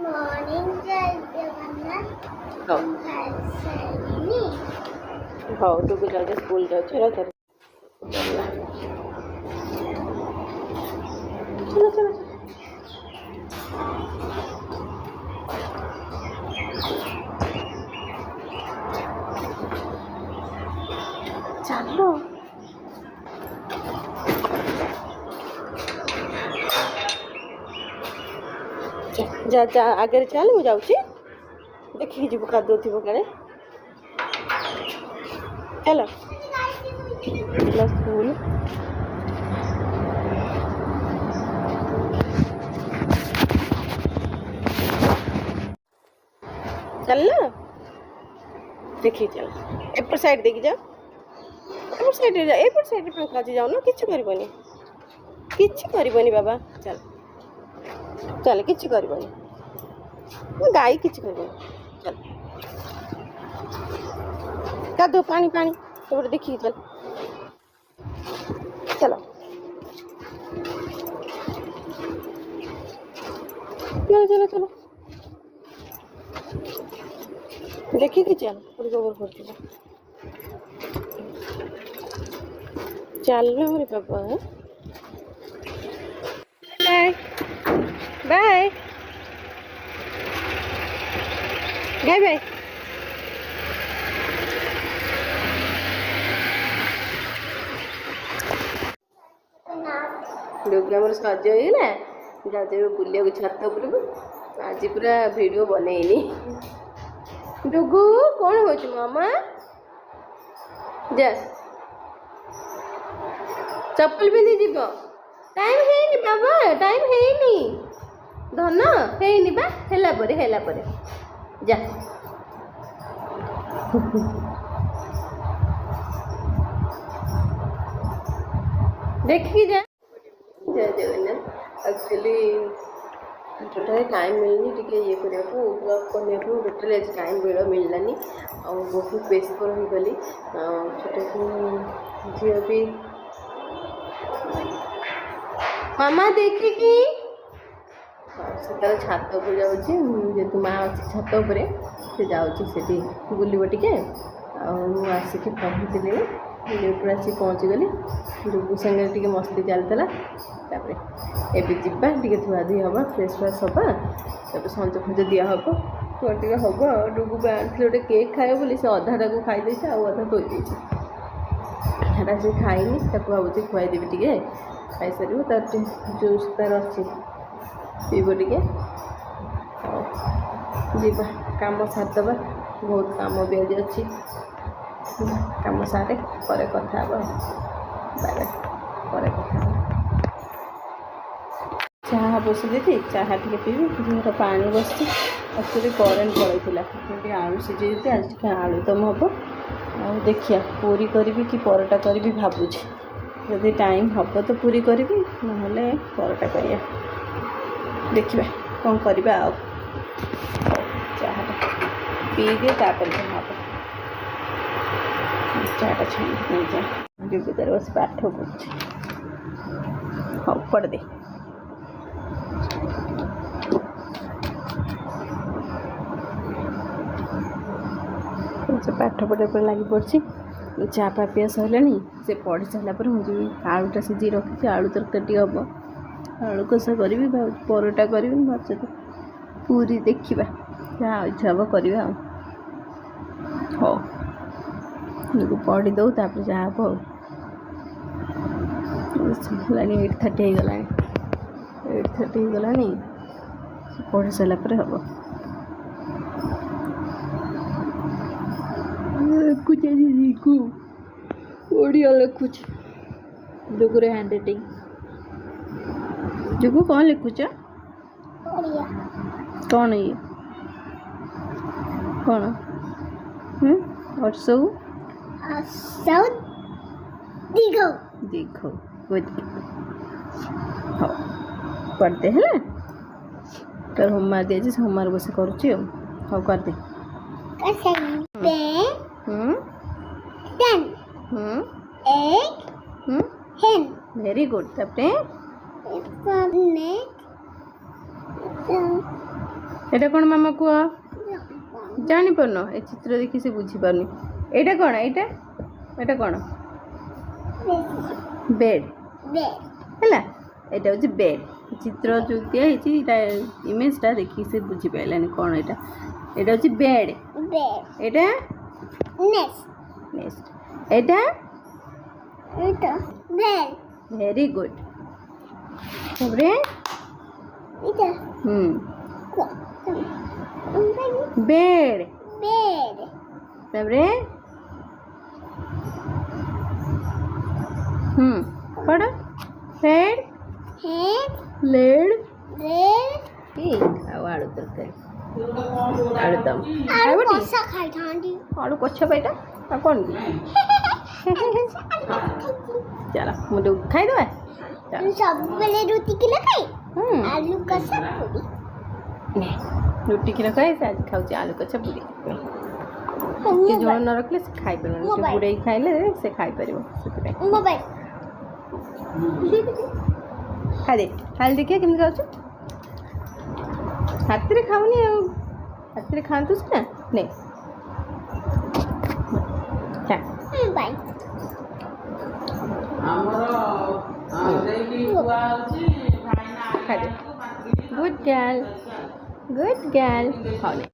morning जय जगन्नाथ हर्षिनी हाँ डुगु जाऊँ स्कूल जाऊँ चलो चलो चलो चलो चलो जा जा आगे चल मुझे जाऊँ देखिए जी कादुଅ थी काले चलो स्कूल चल ना देखिए चल एपट साइड देखी जाओ एपट साइड पे काजी जाओ ना किच्छु करबनी बाबा चल चल किच्छु करबनी गाई किच्छु करबनी चल कादो पानी पानी तो देखिए चल चलो चलो चलो चलो देखिए कि चल पूरी गोबर करती चल रे बाबा बाय बाय बाय बाय डुगु आमर सज होगा जाऊ बुलिया छात उपरक आज पूरा वीडियो बनईनी डुगु कौन हो मामा जा चप्पल पिंधि जीव टाइम है बाबा टाइम है धन है बा हेला परे जा देखिए जा जय जगन्नाथ एक्चुअली टोटाल टाइम मिलनी टे ये करने ब्लॉग करने टोटाल आज टाइम बेड़ मिललानी और बहुत व्यस्त रहीगली छोटे झील भी मामा देखिकी से तार छात उपर जेहतु माँ अच्छी छात उपर से जाऊँगी बुलव टे आसिक पहुँचली ड्यूटी आसी पहुँचीगली डुगु सांगे टे मस्ती चलता एवं जीवा टे धुआ धुई हम फ्रेश फ्रेश हवा तब सज फज दिहब टे हम डुगु आनी गोटे केक खाए बोली से अधाटा को खाई अधा थोड़ी अधा से खाईनी भावुँ खुआईदेवी टे खाई सार तार जूस तार अच्छी पीब टे जीवा कम सारदे बहुत कम भी आज अच्छी कम सारे पर कथा बाय बाय पर कथा चाह बस दी चाह टे पीबी पानी बस एक्चुअली करेन्ट पड़े आलू सीझे आज आलुदम हम आ देखिए पूरी करी कि परोटा करी भावुँ जदि टाइम हम तो पूरी करी ना परोटा करिया देखिए कौन करवा चाह पीदे तापर हम चाटा छाणी नहीं जा डुगु तार बस पाठ पढ़ुचे हाँ पढ़ दे से पाठ पढ़ा पर लगी पड़ी चा पा पिया सरला से पढ़ी सारापर मुझे आलूटा सीझी रखी आलू तरकारी हम आलू कषा करी परोटा करी भात पूरी देखा जहाँ इच्छा हम करवा हाँ पढ़ी दो तापर जहाँ हम 8:30 हो गला 8:30 हो गला पढ़ी सारापर हम लिखु ओडिया लिखुच डुगुर हैंड राइटिंग जुगु कौन लिखुच कौन ये कौन और सब दिखो देखो हाँ पढ़ते हैं तर होमवर्क दिया होमवर्क बस करुच्ची हाँ कर दे वेरी गुड এটা কোন মামা কুହ ଜାଣିପାରୁନ ଏ ଚିତ୍ର ଦେଖି ସେ ବୁଝିପାରୁନି ଏଇଟା କ'ଣ ଏଇଟା ଏଇଟା କ'ଣ ବେଡ୍ ହେଲା ଏଇଟା ହେଉଛି ବେଡ୍ ଚିତ୍ର ଯେଉଁ ଦିଆ ହେଇଛି ଏଇଟା ଇମେଜଟା ଦେଖିକି ସେ ବୁଝିପାରିଲାନି କ'ଣ ଏଇଟା ଏଇଟା ହେଉଛି ବେଡ୍ ଏଇଟା ନେକ୍ସଟ ଏଇଟା ଭେରି ଗୁଡ୍ ତାପରେ बेड तापरे पढ़ हेड लेड ठीक आलू तरकारी आलूदम आलू कच्छा बेटा कौन चलो मुझे खाई दो सब बेले रोटी की लगाई आलू कसा पूरी रुटी की रखा है आज खाऊ आलू कच्छा पूरी झोल न रखले से खाई पार बुड़े खाइले से खाई पार मोबाइल खा दे खाई देखिए केमती खाऊ हाथ रे खाऊनी हाथ रे खातु ना नहीं बाय खा दे गुड गर्ल हाँ